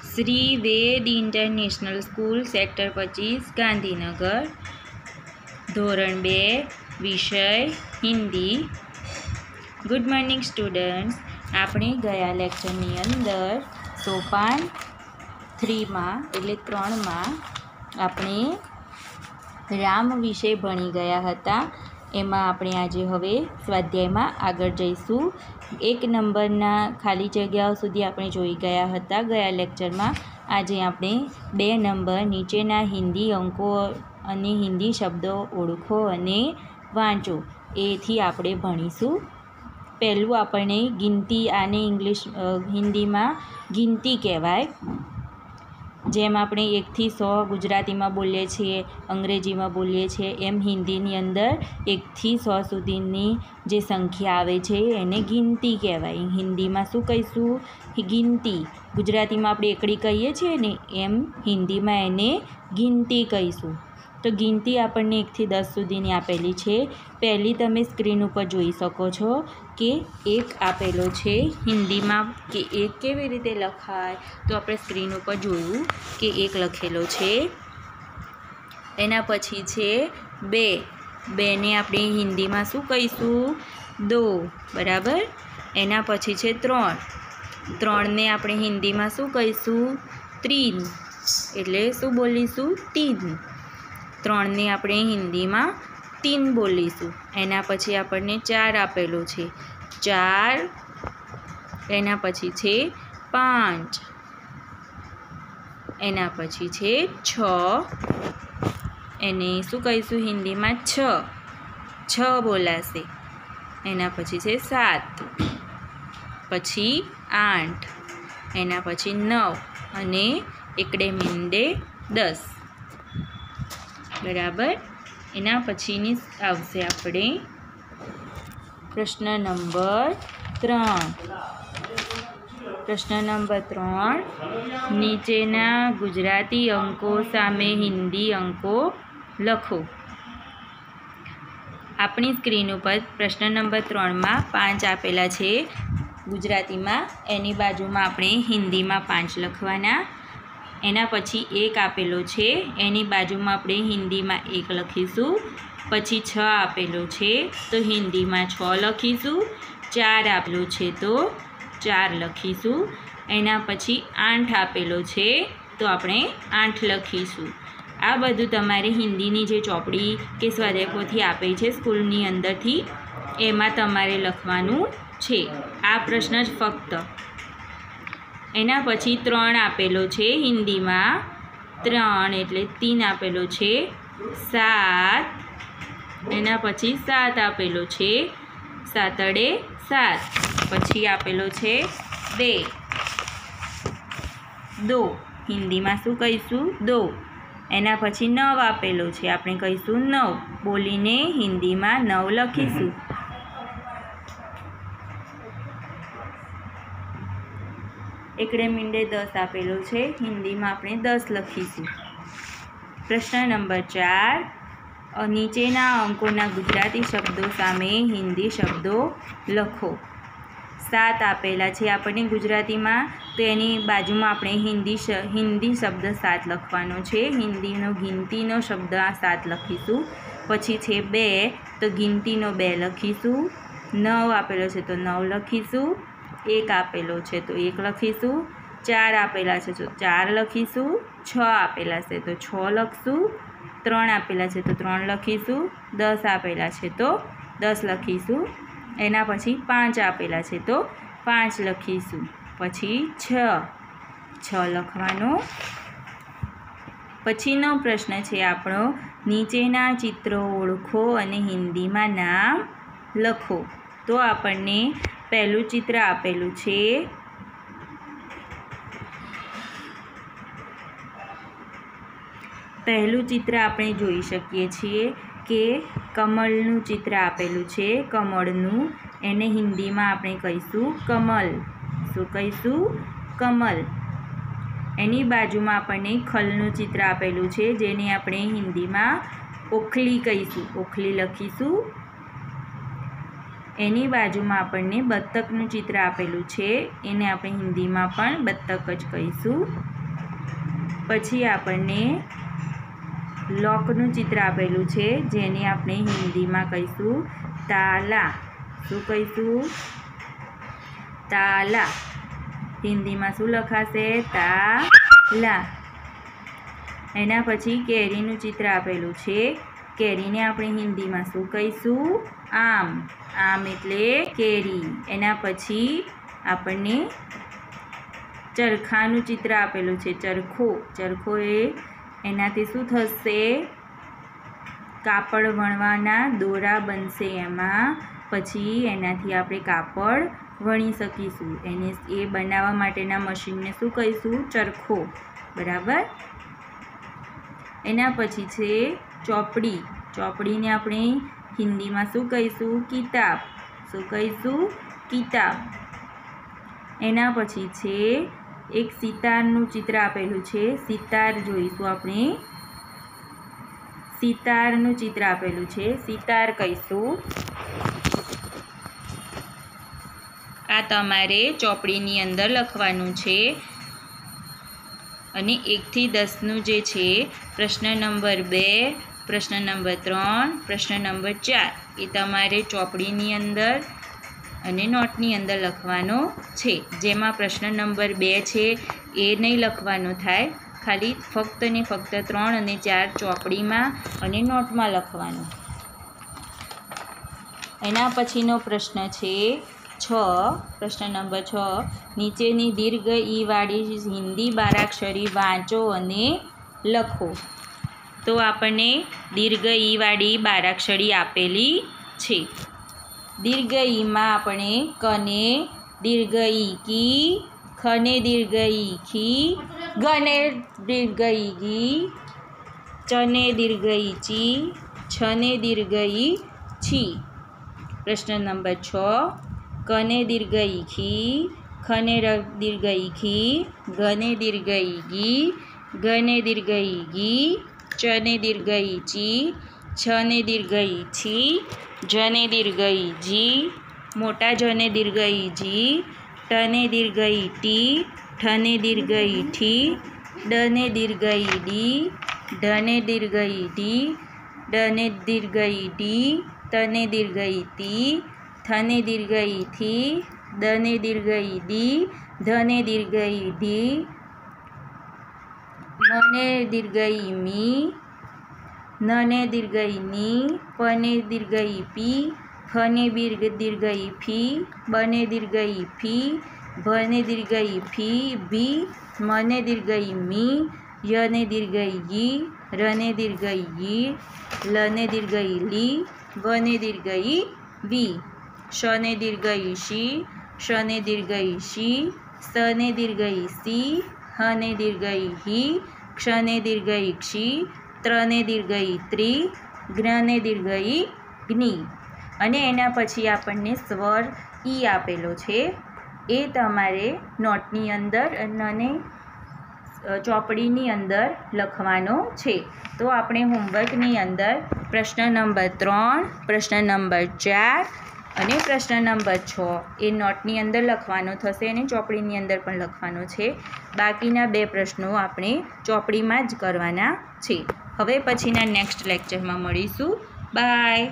श्री वेद international school sector 25 Gandhinagar. धोरण 2 विषय Hindi. Good morning students. आपणे गया लेक्चरनी अंदर सोपान 3 एटले 3 आपणे राम विषे भणी गया हता। एमां आपणे आजे हवे स्वाध्यायमां आगळ जईशुं। 1 नंबरना खाली जग्याओ सुधी आपणे जोई गया हता गया लेक्चरमां। आजे आपणे 2 नंबर नीचेना हिंदी अंको अने हिंदी शब्दो ओळखो अने वांचो एथी आपणे भणीशुं। पहेलुं आपणे गिनती आने इंग्लिश हिंदीमां गिनती कहेवाय। जेम आपणे 1 થી 100 गुजरातीमां बोलीए छीए, अंग्रेजीमां बोलीए छीए, एम हिंदीनी अंदर 1 થી 100 सुधीनी जे संख्या आवे छे एने गिनती कहेवाय। हिंदीमां शुं कहीशुं? गिनती। गुजरातीमां आपणे एकड़ी कहीए छीए ने एम हिंदीमां एने गिनती कहीशुं। तो गिनती आपणे 1 થી 10 सुधीनी आपेली छे। पहली तमे स्क्रीन पर जोई शको छो कि 1 आपेलो छे हिंदीमां कि 1 केवी रीते लखाय। तो आपणे स्क्रीन पर जोयुं कि 1 लखेलो छे। एना पछी छे 2। 2 ने आपणे हिंदीमां शुं कहीशुं? 2 बराबर। एना पछी छे 3। 3 ने आपणे हिंदीमां शुं कहीशुं? 3 एटले शुं बोलीशुं? 3। 3 ने आपणे हिंदीमां 3 बोलीशुं। एना पछी आपणे 4 आपेलो छे 4। एना पछी छे 5। एना पछी छे 6। एने शुं कहीशुं? हिंदीमां 6 6 बोलाशे। एना पछी छे 7, पछी 8, एना पछी 9 अने एकड़े मींडे 10 बराबर। एना पछीनी आवशे आपणे प्रश्न नंबर 3। प्रश्न नंबर 3 नीचेना गुजराती अंको सामे हिंदी अंको लखो। अपनी स्क्रीन पर प्रश्न नंबर 3 में 5 आपेला छे गुजराती में, एनी बाजू में आपणे हिंदी में 5 लखवाना। एना पछी 1 आपेलो छे, एनी बाजू में आपणे हिंदी में 1 लखीशुं। पछी 6 आपेलो छे तो हिंदी में 6 लखीशुं। 4 आपेलो छे तो 4 लखीशुं। एना पछी 8 आपेलो छे तो आपणे 8 लखीशुं। आ बधुं तमारे हिंदीनी जे चोपड़ी के स्वाध्यायपोथी आपे छे स्कूलनी अंदरथी एमां तमारे लखवानुं छे। आ प्रश्न ज फक्त। एना पछी 3 आपेलो छे हिंदीमां 3 एटले 3 आपेलो छे 7। एना पछी 7 आपेलो छे 7 अड़े 7। पछी आपेलो छे 2 हिंदी में शुं कहीशुं? 2। एना पछी 9 आपेलो छे, आपणे कहीशुं 9 बोलीने हिंदी में 9 लखीशुं। एकड़े मींडे 10 आपेलो छे, हिंदी में आपणे 10 लखीशुं। प्रश्न नंबर 4 नीचेना अंकोना गुजराती शब्दों सामे हिंदी शब्दों लखो। 7 आपेला छे आपणे गुजराती में, तो एनी बाजू में आपणे हिंदी शब्द 7 लखवानो छे। हिंदीनो गिनतीनो शब्द 7 लखीशुं। पछी छे 2 तो गिनतीनो 2 लखीशुं। 9 आपेलो छे तो 9 लखीशुं। 1 आपेलो छे तो 1 लखीशुं। 4 आपेला छे तो 4 लखीशुं। 6 आपेला छे तो 6 लखशुं। 3 आपेला छे तो 3 लखीशुं। 10 आपेला छे तो 10 लखीशुं। एना पछी 5 आपेला छे तो 5 लखीशुं। पछी 6 लखवानो। पछीनो प्रश्न छे आपणो नीचेना चित्रो ओळखो अने हिंदी में नाम लखो। तो आपणे पहेलुं चित्र आपेलुं छे पहेलुं चित्र आपणे जोई शकीए छीए कि कमळनुं चित्र आपेलुं छे। कमळनुं एने हिंदी में आपणे कहीशुं कमल। शुं कहीशुं? कमल। एनी बाजू में आपणे खलनुं चित्र आपेलुं छे, जेने आपणे हिंदी में ओखली कहीशुं। ओखली लखीशुं। एनी बाजू में आपणे बत्तकनुं चित्र आपेलुं छे, एने आपणे हिंदी में पण बत्तक ज कहीशुं। પછી આપણને લોકનું ચિત્ર આપેલું છે, જેને આપણે હિન્દીમાં કહીશું તાલા. શું કહીશું? તાલા. હિન્દીમાં શું લખાશે? તાલા. એના પછી કેરીનું ચિત્ર આપેલું છે. કેરીને આપણે હિન્દીમાં શું કહીશું? આમ. આમ એટલે કેરી. એના પછી આપણને ચરખાનું ચિત્ર આપેલું છે. ચરખો. ચરખો એનાથી શું થશે? કાપડ વણવાના દોરા બનશે એમાં. પછી એનાથી આપણે કાપડ વણી શકીશું. એ બનાવવા માટેના મશીનને શું કહીશું? ચરખો. બરાબર. એના પછી છે ચોપડી. ચોપડીને આપણે હિન્દીમાં શું કહીશું? કિતાબ. શું કહીશું? કિતાબ. એના પછી છે એક સિતારનું ચિત્ર આપેલું છે. સિતાર જોઈશું આપણે. સિતારનું ચિત્ર આપેલું છે. સિતાર કહીશું. આ તમારે ચોપડીની અંદર લખવાનું છે. અને 1 થી 10નું જે છે પ્રશ્ન નંબર 2, પ્રશ્ન નંબર 3, પ્રશ્ન નંબર 4 એ તમારે ચોપડીની અંદર અને નોટની અંદર લખવાનો છે. જેમાં પ્રશ્ન નંબર 2 છે એ નહીં લખવાનો થાય, ખાલી ફક્ત ને ફક્ત 3 અને 4 ચોપડીમાં અને નોટમાં લખવાનું. એના પછીનો પ્રશ્ન છે 6. પ્રશ્ન નંબર 6, નીચેની દીર્ઘ ઈ વાળી હિન્દી બારાક્ષરી વાંચો અને લખો. તો આપણને દીર્ઘ ઈ વાળી બારાક્ષરી આપેલી છે. દીર્ઘ ઈમાં આપણે કને દીર્ઘ ઈ કી, ખને દીર્ઘ ઈ ખી, ગને દીર્ઘ ઈ ગી, ચને દીર્ઘ ઈ ચી, છને દીર્ઘ ઈ છી. પ્રશ્ન નંબર 6, કને દીર્ઘ ઈ ખી, ખને દીર્ઘ ઈ ખી, ગને દીર્ઘ ઈ ગી, ગને દીર્ઘ ઈ ગી, ચને દીર્ઘ ઈ ચી, છને દીર્ઘ ઈ છી, જને દીર્ઘ ઈ જી, મોટા જને દીર્ઘ ઈ જી, ટને દીર્ઘ ઈ ટી, ઠને દીર્ઘ ઈ ઠી, ડને દીર્ઘ ઈ ડી, ઢને દીર્ઘ ઈ ઢી, ડને દીર્ઘ ઈ ડી, તને દીર્ઘ ઈ તી, થને દીર્ઘ ઈ થી, દને દીર્ઘ ઈ દી, ધને દીર્ઘ ઈ ધી, મને દીર્ઘ ઈ મી, નને દીર્ઘ ઈ ની, પને દીર્ઘ ઈ પી, ફને દીર્ઘ ઈ ફી, બને દીર્ઘ ઈ ફી, ભને દીર્ઘ ઈ ફી ભી, મને દીર્ઘ ઈ મી, યને દીર્ઘ ઈ ગી, રને દીર્ઘ ઈ ગી, લને દીર્ઘ ઈ લી, વને દીર્ઘ ઈ વી, શને દીર્ઘ ઈ શી, શને દીર્ઘ ઈ શી, સને દીર્ઘ ઈ સી, હને દીર્ઘ ઈ હી, ક્ષને દીર્ઘ ઈ ક્ષી, ત્રને દીર્ઘ ઈ ત્રી, જ્ઞને દીર્ઘ ઈ જ્ઞી. અને એના પછી આપણને સ્વર ઈ આપેલો છે. એ તમારે નોટની અંદર અને ચોપડીની અંદર લખવાનો છે. તો આપણે હોમવર્કની અંદર પ્રશ્ન નંબર 3, પ્રશ્ન નંબર 4 અને પ્રશ્ન નંબર 6 એ નોટની અંદર લખવાનો થશે અને ચોપડીની અંદર પણ લખવાનો છે. બાકીના 2 પ્રશ્નો આપણે ચોપડીમાં જ કરવાના છે. હવે પછીના નેક્સ્ટ લેક્ચરમાં મળીશું. બાય.